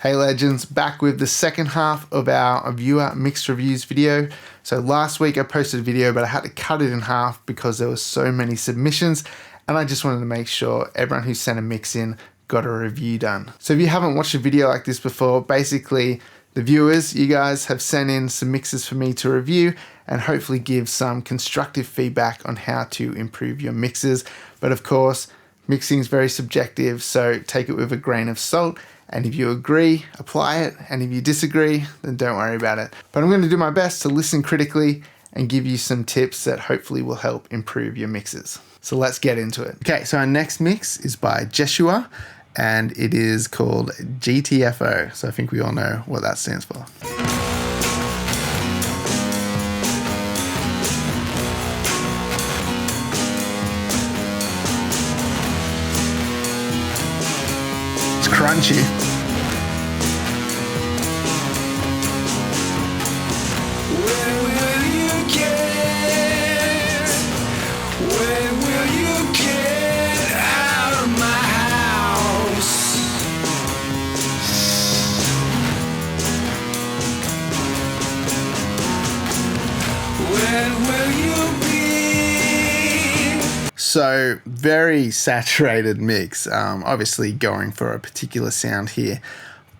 Hey legends, back with the second half of our viewer mixed reviews video. So last week I posted a video, but I had to cut it in half because there were so many submissions, and I just wanted to make sure everyone who sent a mix in got a review done. So if you haven't watched a video like this before, basically the viewers, you guys have sent in some mixes for me to review and hopefully give some constructive feedback on how to improve your mixes. But of course, mixing is very subjective, so take it with a grain of salt. And if you agree, apply it. And if you disagree, then don't worry about it. But I'm going to do my best to listen critically and give you some tips that hopefully will help improve your mixes. So let's get into it. Okay, so our next mix is by Jeshua, and it is called GTFO. So I think we all know what that stands for. Crunchy. When will you get out of my house? When will you be? So very saturated mix, obviously going for a particular sound here,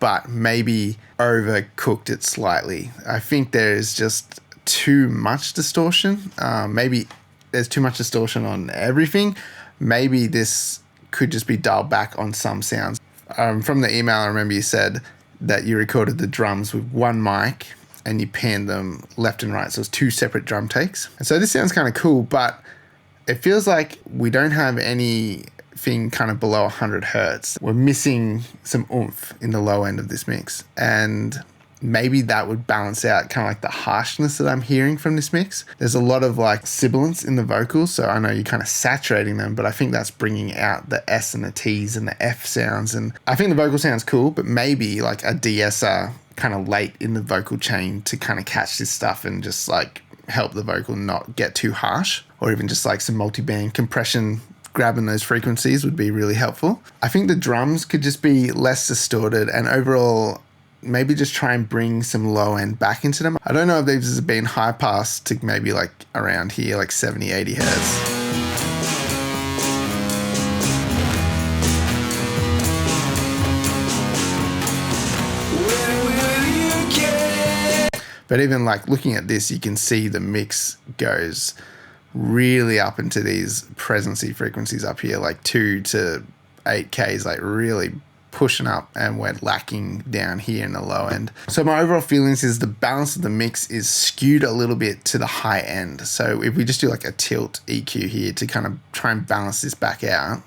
but maybe overcooked it slightly. I think there's just too much distortion. Maybe there's too much distortion on everything. Maybe this could just be dialed back on some sounds. From the email, I remember you said that you recorded the drums with one mic and you panned them left and right. So it's two separate drum takes. And so this sounds kind of cool, but it feels like we don't have anything kind of below 100 hertz. We're missing some oomph in the low end of this mix. And maybe that would balance out kind of like the harshness that I'm hearing from this mix. There's a lot of like sibilance in the vocals. So I know you're kind of saturating them, but I think that's bringing out the S and the T's and the F sounds. And I think the vocal sounds cool, but maybe like a de-esser kind of late in the vocal chain to kind of catch this stuff and just like help the vocal not get too harsh, or even just like some multi-band compression grabbing those frequencies would be really helpful. I think the drums could just be less distorted, and overall maybe just try and bring some low end back into them. I don't know if these have been high pass to maybe like around here, like 70, 80 hertz. But even like looking at this, you can see the mix goes really up into these presency frequencies up here, like 2 to 8Ks, like really pushing up, and we're lacking down here in the low end. So my overall feelings is the balance of the mix is skewed a little bit to the high end. So if we just do like a tilt EQ here to kind of try and balance this back out.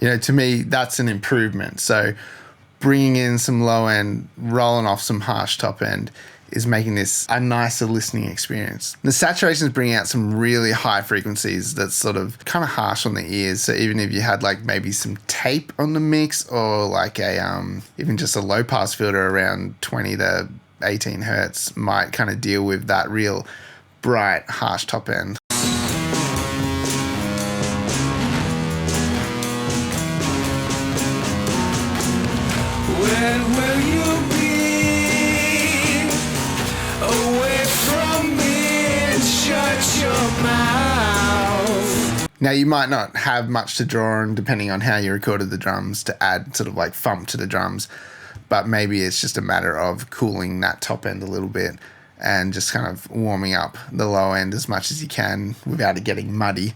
You know, to me, that's an improvement. So bringing in some low end, rolling off some harsh top end is making this a nicer listening experience. The saturation is bringing out some really high frequencies that's sort of kind of harsh on the ears. So even if you had like maybe some tape on the mix, or like a even just a low pass filter around 20 to 18 hertz might kind of deal with that real bright, harsh top end. When will you be away from me and shut your mouth? Now you might not have much to draw on depending on how you recorded the drums to add sort of like thump to the drums, but maybe it's just a matter of cooling that top end a little bit and just kind of warming up the low end as much as you can without it getting muddy.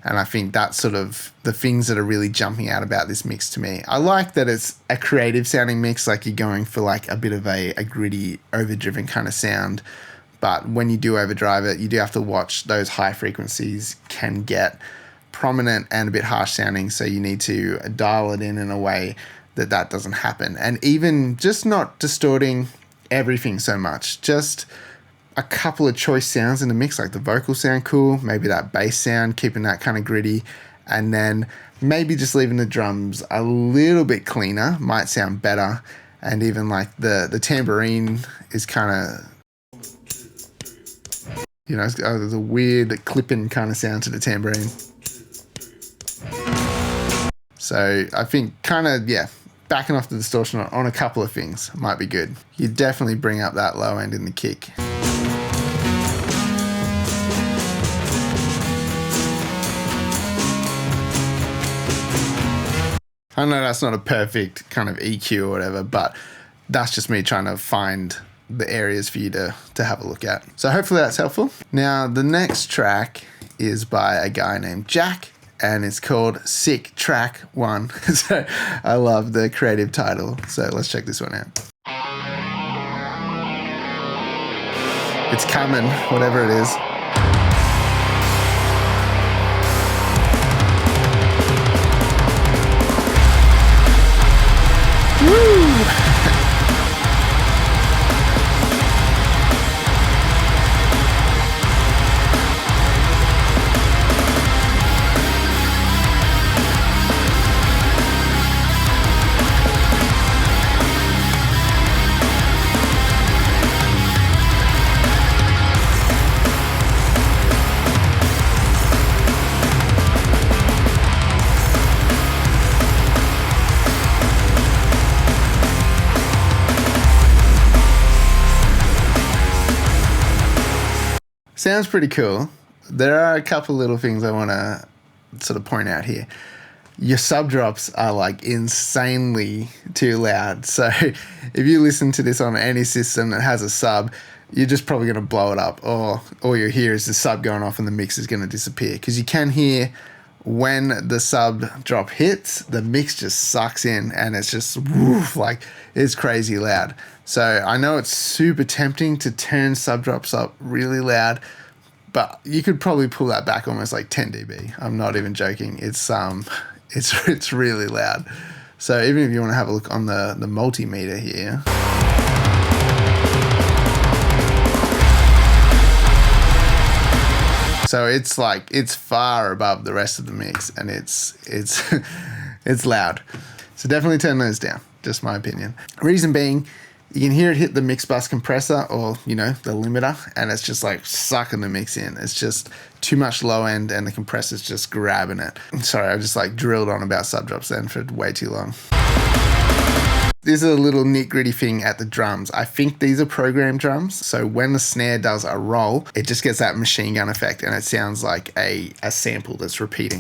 And I think that's sort of the things that are really jumping out about this mix to me. I like that it's a creative sounding mix, like you're going for like a bit of a gritty, overdriven kind of sound. But when you do overdrive it, you do have to watch those high frequencies can get prominent and a bit harsh sounding. So you need to dial it in a way that that doesn't happen. And even just not distorting everything so much, just a couple of choice sounds in the mix, like the vocals sound cool, maybe that bass sound, keeping that kind of gritty, And then maybe just leaving the drums a little bit cleaner might sound better. And even like the tambourine is kind of, you know, there's a weird clipping kind of sound to the tambourine. So I think kind of, yeah, backing off the distortion on a couple of things might be good. You definitely bring up that low end in the kick. I know that's not a perfect kind of EQ or whatever, but that's just me trying to find the areas for you to have a look at. So hopefully that's helpful. Now, the next track is by a guy named Jack, and it's called Sick Track 1. So I love the creative title. So let's check this one out. It's coming, whatever it is. Sounds pretty cool. There are a couple little things I want to sort of point out here. Your sub drops are like insanely too loud. So if you listen to this on any system that has a sub, you're just probably going to blow it up, or all you hear is the sub going off and the mix is going to disappear. Because you can hear when the sub drop hits, the mix just sucks in and it's just woof, like it's crazy loud. So I know it's super tempting to turn sub drops up really loud, but you could probably pull that back almost like 10 dB. I'm not even joking. It's really loud. So even if you want to have a look on the multimeter here. So it's like, it's far above the rest of the mix, and it's it's loud. So definitely turn those down, just my opinion. Reason being, you can hear it hit the mix bus compressor, or, you know, the limiter, and it's just like sucking the mix in. It's just too much low end and the compressor's just grabbing it. Sorry, I just like drilled on about sub drops then for way too long. This is a little nitty-gritty thing at the drums. I think these are programmed drums, so when the snare does a roll, it just gets that machine gun effect and it sounds like a sample that's repeating.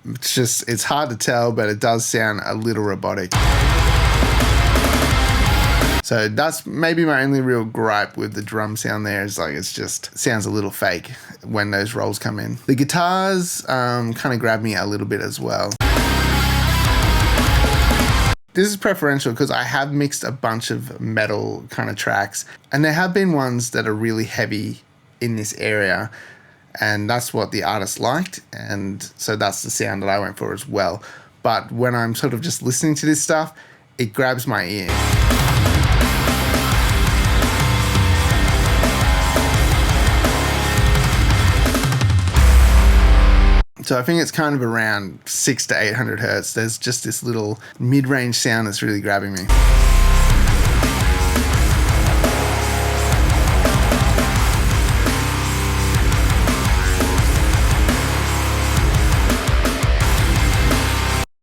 It's hard to tell, but it does sound a little robotic. So that's maybe my only real gripe with the drum sound there, is like it's just sounds a little fake when those rolls come in. The guitars kind of grab me a little bit as well. This is preferential because I have mixed a bunch of metal kind of tracks, and there have been ones that are really heavy in this area, and that's what the artist liked, and so that's the sound that I went for as well. But when I'm sort of just listening to this stuff, it grabs my ear. So I think it's kind of around 600 to 800 hertz. There's just this little mid-range sound that's really grabbing me.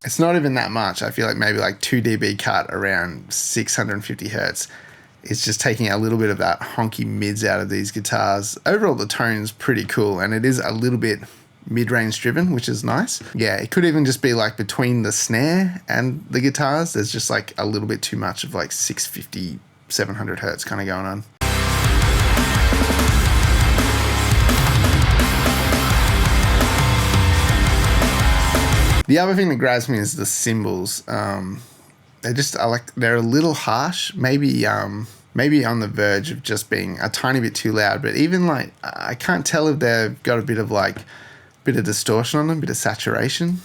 It's not even that much. I feel like maybe like 2 dB cut around 650 hertz. It's just taking a little bit of that honky mids out of these guitars. Overall, the tone's pretty cool, and it is a little bit mid-range driven, which is nice. Yeah, it could even just be like between the snare and the guitars, there's just like a little bit too much of like 650, 700 hertz kind of going on. The other thing that grabs me is the cymbals. They're a little harsh, maybe on the verge of just being a tiny bit too loud, but even like, I can't tell if they've got a bit of distortion on them, bit of saturation.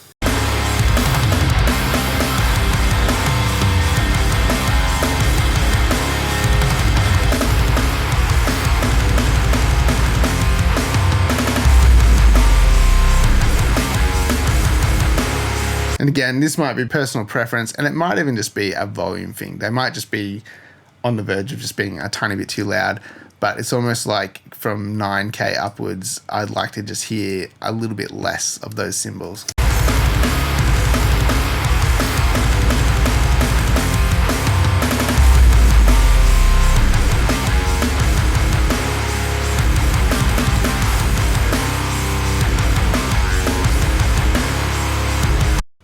And again, this might be personal preference, and it might even just be a volume thing. They might just be on the verge of just being a tiny bit too loud, but it's almost like from 9K upwards, I'd like to just hear a little bit less of those cymbals.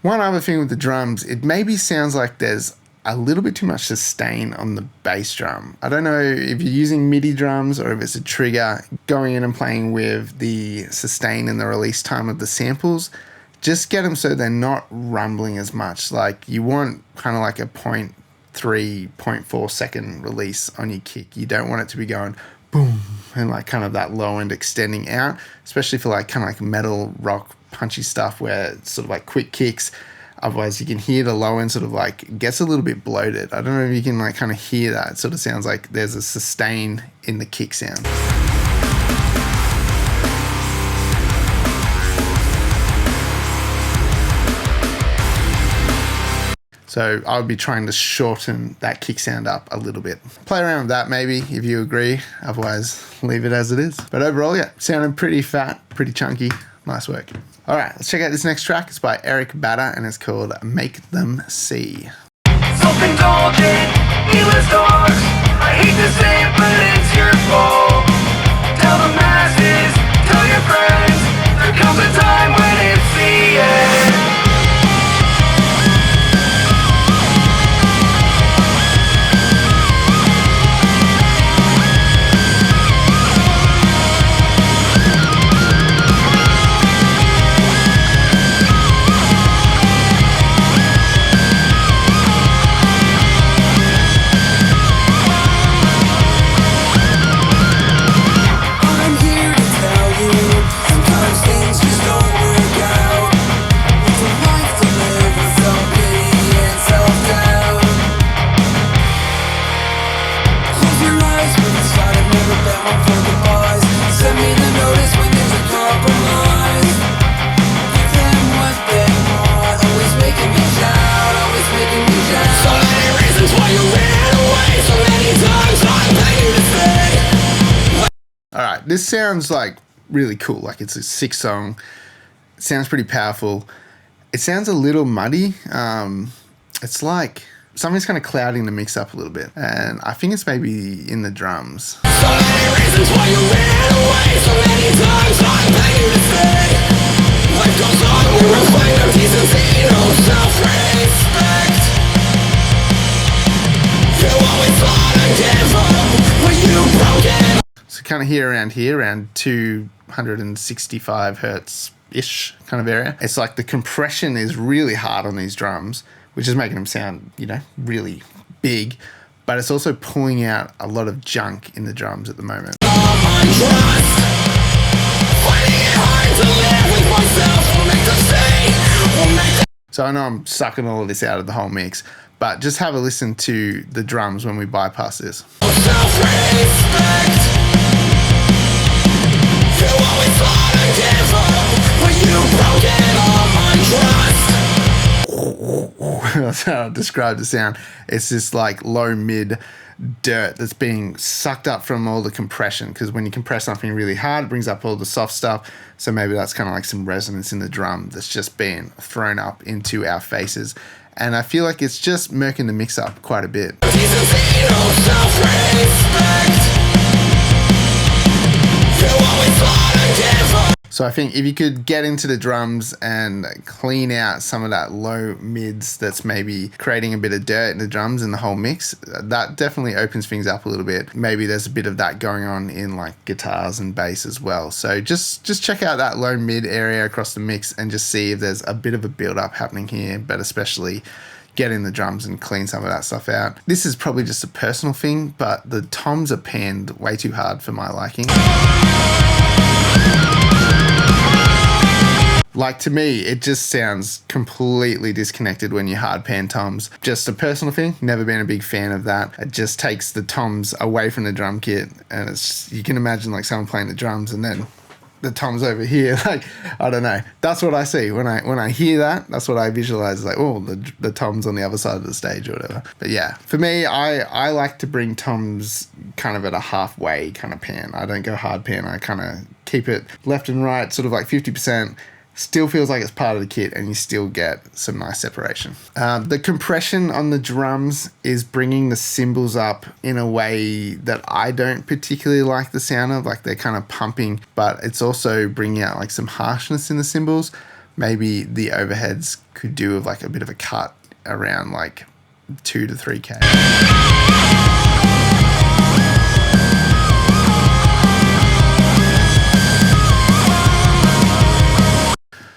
One other thing with the drums, it maybe sounds like there's a little bit too much sustain on the bass drum. I don't know if you're using MIDI drums or if it's a trigger, going in and playing with the sustain and the release time of the samples, just get them so they're not rumbling as much. Like you want kind of like a 0.3, 0.4 second release on your kick. You don't want it to be going boom and like kind of that low end extending out, especially for like kind of like metal, rock, punchy stuff where it's sort of like quick kicks. Otherwise you can hear the low end sort of like gets a little bit bloated. I don't know if you can like kind of hear that. It sort of sounds like there's a sustain in the kick sound. So I would be trying to shorten that kick sound up a little bit. Play around with that maybe if you agree. Otherwise leave it as it is. But overall, yeah, sounding pretty fat, pretty chunky. Nice work. All right, let's check out this next track. It's by Eric Batter and it's called Make Them See. Self-indulgent, needless dogs. I hate to say it, but it's your fault. Tell the masses, tell your friends. There comes a time when it's the end. This sounds like really cool. Like it's a sick song. It sounds pretty powerful. It sounds a little muddy. It's like something's kind of clouding the mix up a little bit. And I think it's maybe in the drums. So many reasons why you ran away. So many times I beg you to stay. Life goes on, we will find no decency, no self-respect. You always thought I'd give up, but you broke it. So kind of here, around 265 hertz-ish kind of area. It's like the compression is really hard on these drums, which is making them sound, you know, really big, but it's also pulling out a lot of junk in the drums at the moment. So I know I'm sucking all of this out of the whole mix, but just have a listen to the drums when we bypass this. You always thought I'd give up, but you broke it all my trust. That's how I describe the sound. It's this like low mid dirt that's being sucked up from all the compression, because when you compress something really hard, it brings up all the soft stuff. So maybe that's kind of like some resonance in the drum that's just being thrown up into our faces. And I feel like it's just murking the mix up quite a bit. So I think if you could get into the drums and clean out some of that low mids that's maybe creating a bit of dirt in the drums and the whole mix, that definitely opens things up a little bit. Maybe there's a bit of that going on in like guitars and bass as well. So just check out that low mid area across the mix and just see if there's a bit of a build up happening here, but especially get in the drums and clean some of that stuff out. This is probably just a personal thing, but the toms are panned way too hard for my liking. Like, to me, it just sounds completely disconnected when you hard pan toms. Just a personal thing, never been a big fan of that. It just takes the toms away from the drum kit, and it's, you can imagine like someone playing the drums and then the toms over here. Like, I don't know. That's what I see when I hear that. That's what I visualize. Like, oh, the toms on the other side of the stage or whatever. But yeah, for me, I like to bring toms kind of at a halfway kind of pan. I don't go hard pan. I kind of keep it left and right, sort of like 50%. Still feels like it's part of the kit, and you still get some nice separation. The compression on the drums is bringing the cymbals up in a way that I don't particularly like the sound of. Like, they're kind of pumping, but it's also bringing out like some harshness in the cymbals. Maybe the overheads could do with like a bit of a cut around like 2 to 3K.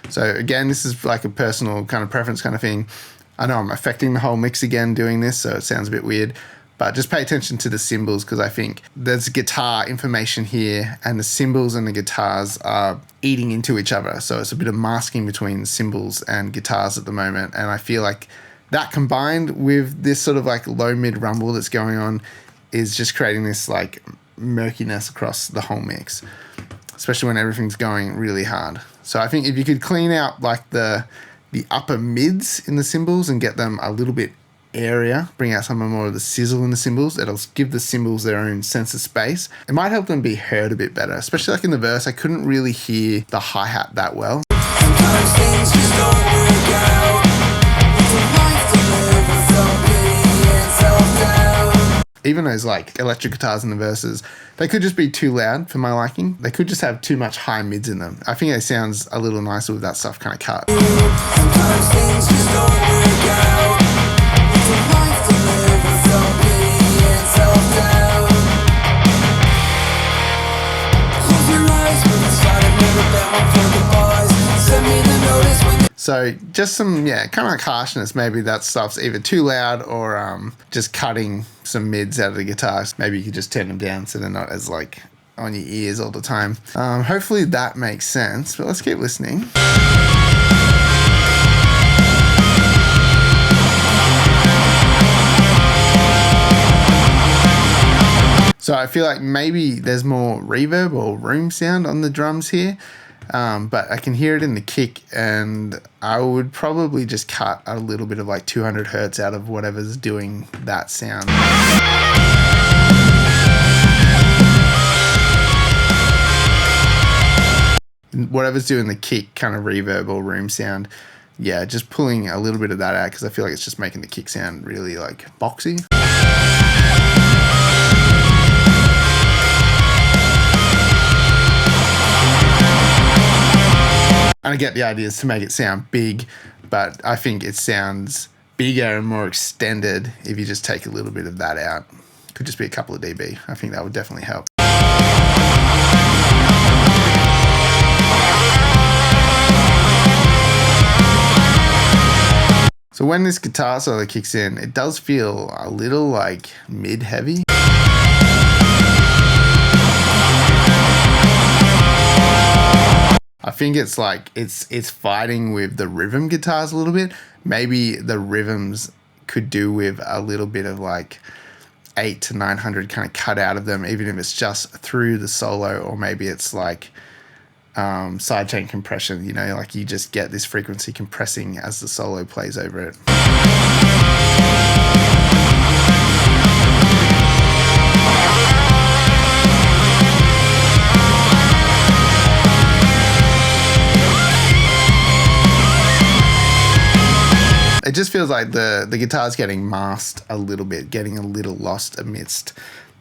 So again, this is like a personal kind of preference kind of thing. I know I'm affecting the whole mix again doing this, so it sounds a bit weird, but just pay attention to the cymbals, because I think there's guitar information here and the cymbals and the guitars are eating into each other. So it's a bit of masking between cymbals and guitars at the moment. And I feel like that combined with this sort of like low mid rumble that's going on is just creating this like murkiness across the whole mix, especially when everything's going really hard. So I think if you could clean out like the upper mids in the cymbals and get them a little bit airier, bring out some more of the sizzle in the cymbals, it'll give the cymbals their own sense of space. It might help them be heard a bit better, especially like in the verse. I couldn't really hear the hi-hat that well. Sometimes things just don't work out. It's a life to live with self-pity and self-doubt. Even those like electric guitars in the verses, they could just be too loud for my liking. They could just have too much high mids in them. I think it sounds a little nicer with that stuff kind of cut. Sometimes things just don't work out. It's a life to live with self-pity and self-doubt. Close your eyes, move inside and never bet one for the boys. Send me the notice when you... So just some, yeah, kind of like harshness. Maybe that stuff's either too loud or just cutting some mids out of the guitars. Maybe you could just turn them down so they're not as like on your ears all the time. Hopefully that makes sense, but let's keep listening. So I feel like maybe there's more reverb or room sound on the drums here. But I can hear it in the kick, and I would probably just cut a little bit of like 200 hertz out of whatever's doing that sound. Whatever's doing the kick kind of reverb or room sound, yeah, just pulling a little bit of that out, because I feel like it's just making the kick sound really like boxy. And I get the idea is to make it sound big, but I think it sounds bigger and more extended if you just take a little bit of that out. Could just be a couple of dB. I think that would definitely help. So when this guitar solo kicks in, it does feel a little like mid-heavy. I think it's like it's fighting with the rhythm guitars a little bit. Maybe the rhythms could do with a little bit of like 800 to 900 kind of cut out of them, even if it's just through the solo, or maybe it's like sidechain compression, you know, like you just get this frequency compressing as the solo plays over it. It just feels like the guitar's getting masked a little bit, getting a little lost amidst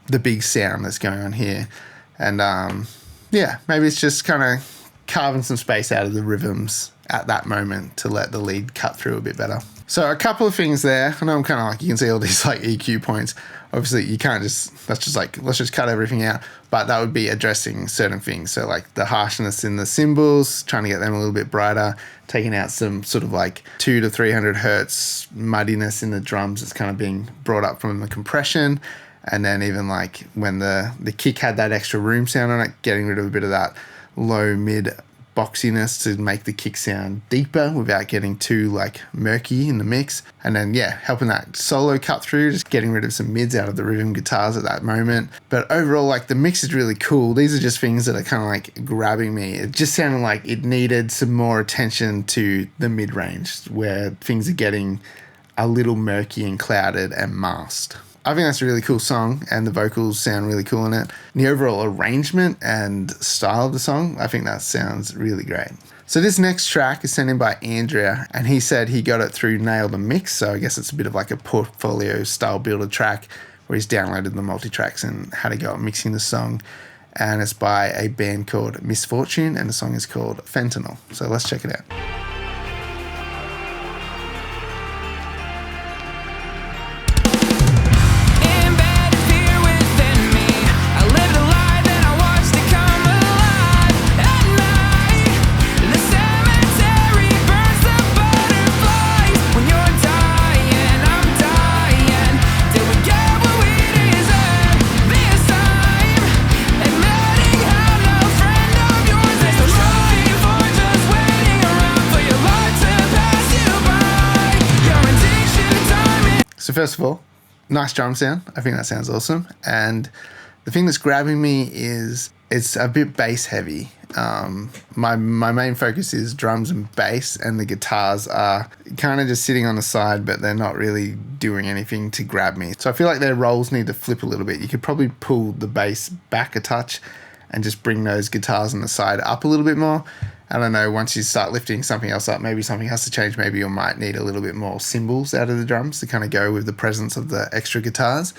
the big sound that's going on here. And yeah, maybe it's just kind of carving some space out of the rhythms at that moment to let the lead cut through a bit better. So a couple of things there. I know I'm kind of like, you can see all these like EQ points. Obviously you can't just, let's just cut everything out, but that would be addressing certain things. So like the harshness in the cymbals, trying to get them a little bit brighter, taking out some sort of like 200 to 300 hertz muddiness in the drums that's kind of being brought up from the compression. And then even like when the kick had that extra room sound on it, getting rid of a bit of that low mid boxiness to make the kick sound deeper without getting too like murky in the mix. And then yeah, helping that solo cut through, just getting rid of some mids out of the rhythm guitars at that moment. But overall, like the mix is really cool. These are just things that are kind of like grabbing me. It just sounded like it needed some more attention to the mid-range where things are getting a little murky and clouded and masked. I think that's a really cool song, and the vocals sound really cool in it. And the overall arrangement and style of the song, I think that sounds really great. So this next track is sent in by Andrea, and he said he got it through Nail the Mix, so I guess it's a bit of like a portfolio style builder track where he's downloaded the multi-tracks and how to go at mixing the song. And it's by a band called Misfortune, and the song is called Fentanyl. So let's check it out. So first of all, nice drum sound. I think that sounds awesome. And the thing that's grabbing me is it's a bit bass heavy. My main focus is drums and bass, and the guitars are kind of just sitting on the side, but they're not really doing anything to grab me. So I feel like their roles need to flip a little bit. You could probably pull the bass back a touch and just bring those guitars on the side up a little bit more. I don't know, once you start lifting something else up, maybe something has to change. Maybe you might need a little bit more cymbals out of the drums to kind of go with the presence of the extra guitars.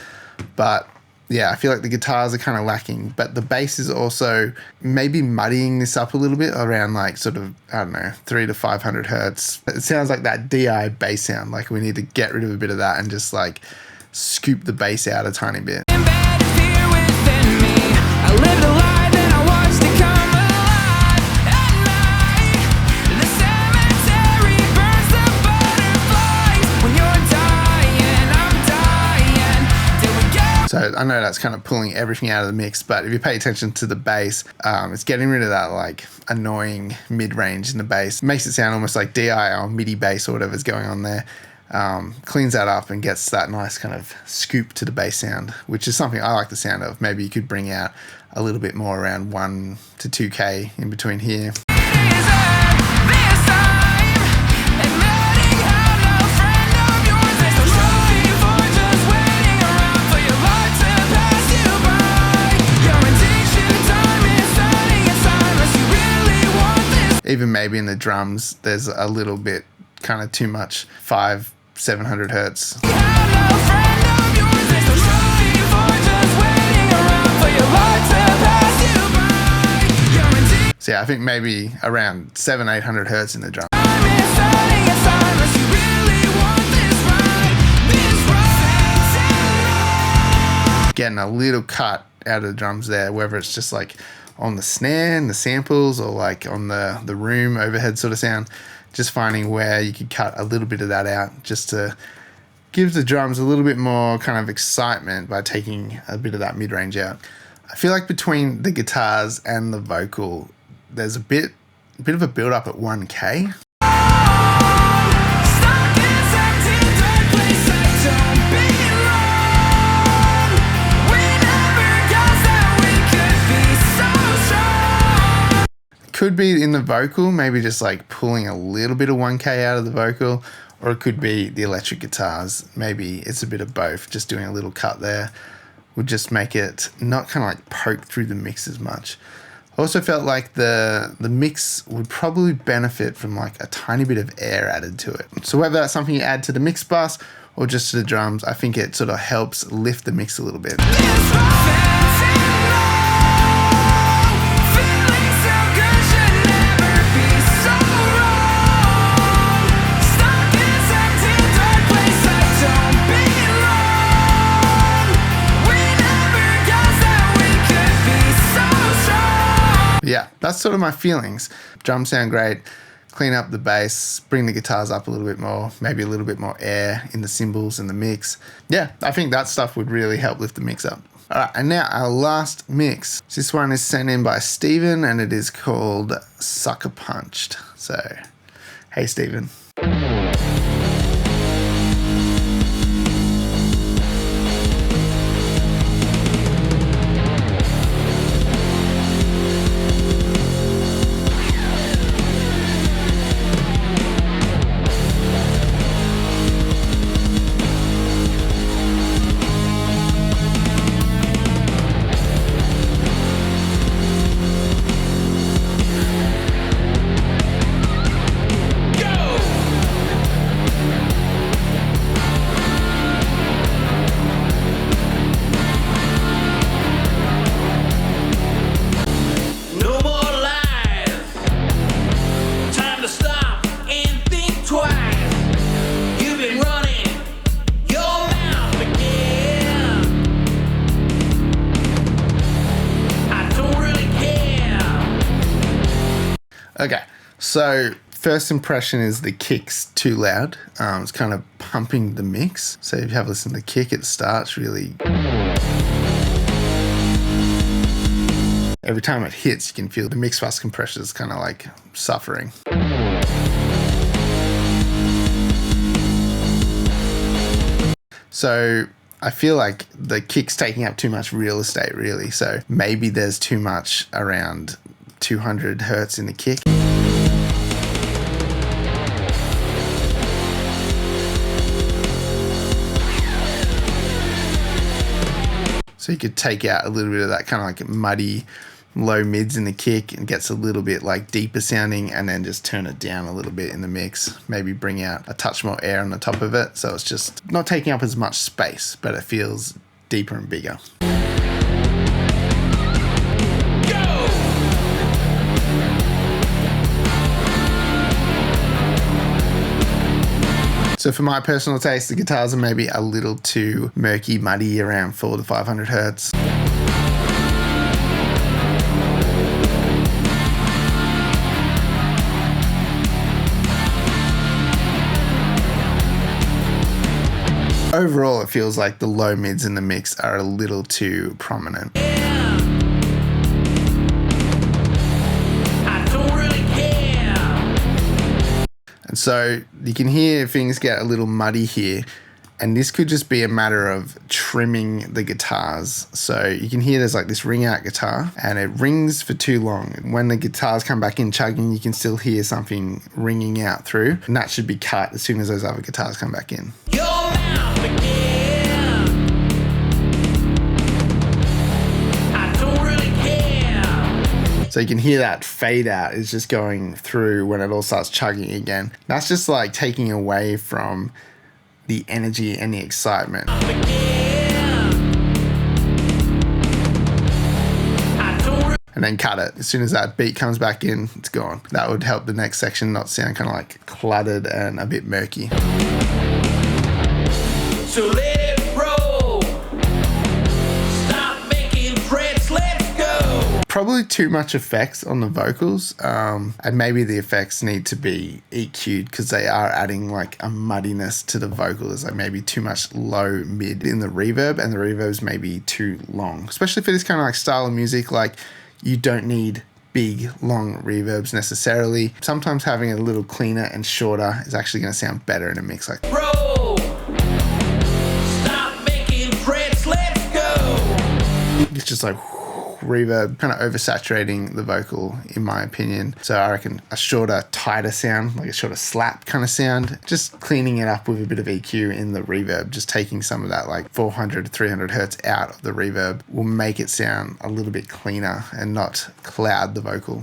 But yeah, I feel like the guitars are kind of lacking, but the bass is also maybe muddying this up a little bit around like sort of, I don't know, 300 to 500 hertz. It sounds like that DI bass sound. Like we need to get rid of a bit of that and just like scoop the bass out a tiny bit. So I know that's kind of pulling everything out of the mix, but if you pay attention to the bass, it's getting rid of that like annoying mid-range in the bass. It makes it sound almost like DI or MIDI bass or whatever's going on there. Cleans that up and gets that nice kind of scoop to the bass sound, which is something I like the sound of. Maybe you could bring out a little bit more around 1 to 2K in between here. Even maybe in the drums, there's a little bit kind of too much 500-700 hertz. So yeah, I think maybe around 700-800 hertz in the drum. Getting a little cut out of the drums there, whether it's just like on the snare and the samples or like on the room overhead sort of sound, just finding where you could cut a little bit of that out just to give the drums a little bit more kind of excitement by taking a bit of that mid-range out. I feel like between the guitars and the vocal, there's a bit of a build-up at 1K. Could be in the vocal, maybe just like pulling a little bit of 1K out of the vocal, or it could be the electric guitars. Maybe it's a bit of both. Just doing a little cut there would just make it not kind of like poke through the mix as much. I also felt like the mix would probably benefit from like a tiny bit of air added to it. So whether that's something you add to the mix bus or just to the drums, I think it sort of helps lift the mix a little bit. Yeah, that's sort of my feelings. Drums sound great. Clean up the bass, bring the guitars up a little bit more, maybe a little bit more air in the cymbals and the mix. Yeah, I think that stuff would really help lift the mix up. All right, and now our last mix. This one is sent in by Steven, and it is called Sucker Punched. So, hey, Steven. Okay, so first impression is the kick's too loud. It's kind of pumping the mix. So if you have a listen to the kick at the start, it's really... Every time it hits, you can feel the mix bus compressor is kind of like suffering. So I feel like the kick's taking up too much real estate, really. So maybe there's too much around 200 hertz in the kick. So you could take out a little bit of that kind of like muddy low mids in the kick and gets a little bit like deeper sounding, and then just turn it down a little bit in the mix. Maybe bring out a touch more air on the top of it. So it's just not taking up as much space, but it feels deeper and bigger. So for my personal taste, the guitars are maybe a little too murky, muddy, around 400 to 500 hertz. Overall, it feels like the low mids in the mix are a little too prominent. So you can hear things get a little muddy here, and this could just be a matter of trimming the guitars. So you can hear there's like this ring out guitar, and it rings for too long. When the guitars come back in chugging, you can still hear something ringing out through, and that should be cut as soon as those other guitars come back in. So you can hear that fade out is just going through when it all starts chugging again. That's just like taking away from the energy and the excitement. And then cut it. As soon as that beat comes back in, it's gone. That would help the next section not sound kind of like cluttered and a bit murky. So let it roll. Stop making frets, let's go. Probably too much effects on the vocals, and maybe the effects need to be EQ'd because they are adding like a muddiness to the vocal. There's like maybe too much low mid in the reverb, and the reverb's maybe too long, especially for this kind of like style of music. Like, you don't need big long reverbs necessarily. Sometimes having it a little cleaner and shorter is actually going to sound better in a mix. Like, bro, stop making frets, let's go. It's just like reverb, kind of oversaturating the vocal in my opinion. So I reckon a shorter, tighter sound, like a shorter slap kind of sound, just cleaning it up with a bit of EQ in the reverb, just taking some of that like 400 to 300 hertz out of the reverb will make it sound a little bit cleaner and not cloud the vocal.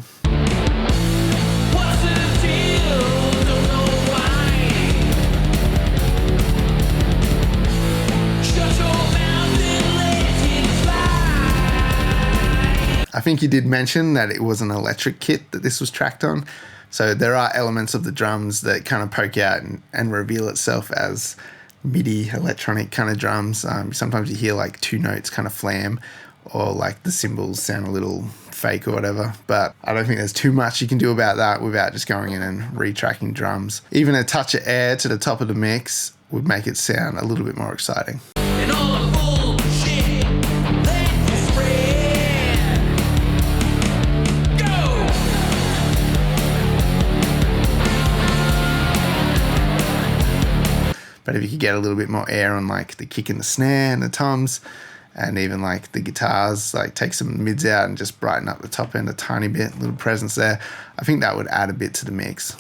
I think you did mention that it was an electric kit that this was tracked on. So there are elements of the drums that kind of poke out and reveal itself as MIDI electronic kind of drums. Sometimes you hear like two notes kind of flam, or like the cymbals sound a little fake or whatever. But I don't think there's too much you can do about that without just going in and retracking drums. Even a touch of air to the top of the mix would make it sound a little bit more exciting. And all the bullshit, But if you could get a little bit more air on like the kick and the snare and the toms, and even like the guitars, like take some mids out and just brighten up the top end a tiny bit, little presence there, I think that would add a bit to the mix.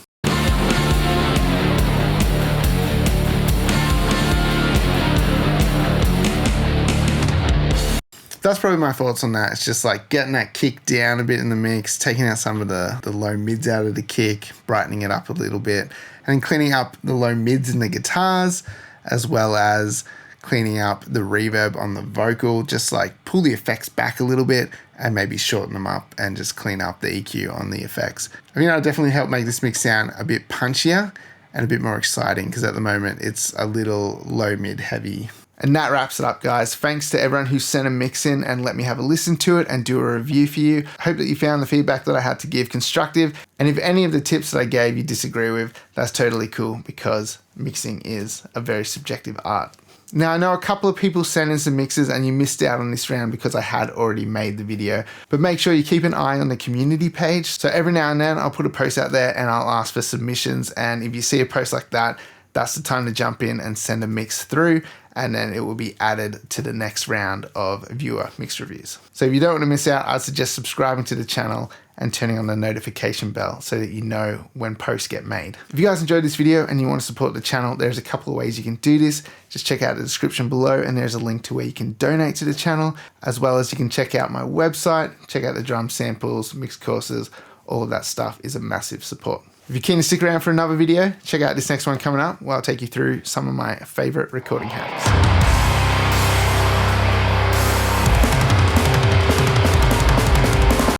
That's probably my thoughts on that. It's just like getting that kick down a bit in the mix, taking out some of the low mids out of the kick, brightening it up a little bit, and cleaning up the low mids in the guitars, as well as cleaning up the reverb on the vocal. Just like pull the effects back a little bit and maybe shorten them up and just clean up the EQ on the effects. I think that'll definitely help make this mix sound a bit punchier and a bit more exciting, because at the moment it's a little low mid heavy. And that wraps it up, guys. Thanks to everyone who sent a mix in and let me have a listen to it and do a review for you. I hope that you found the feedback that I had to give constructive. And if any of the tips that I gave you disagree with, that's totally cool, because mixing is a very subjective art. Now, I know a couple of people sent in some mixes and you missed out on this round because I had already made the video, but make sure you keep an eye on the community page. So every now and then I'll put a post out there and I'll ask for submissions. And if you see a post like that, that's the time to jump in and send a mix through, and then it will be added to the next round of viewer mix reviews. So if you don't want to miss out, I'd suggest subscribing to the channel and turning on the notification bell so that you know when posts get made. If you guys enjoyed this video and you want to support the channel, there's a couple of ways you can do this. Just check out the description below and there's a link to where you can donate to the channel, as well as you can check out my website, check out the drum samples, mix courses, all of that stuff is a massive support. If you're keen to stick around for another video, check out this next one coming up where I'll take you through some of my favorite recording hacks.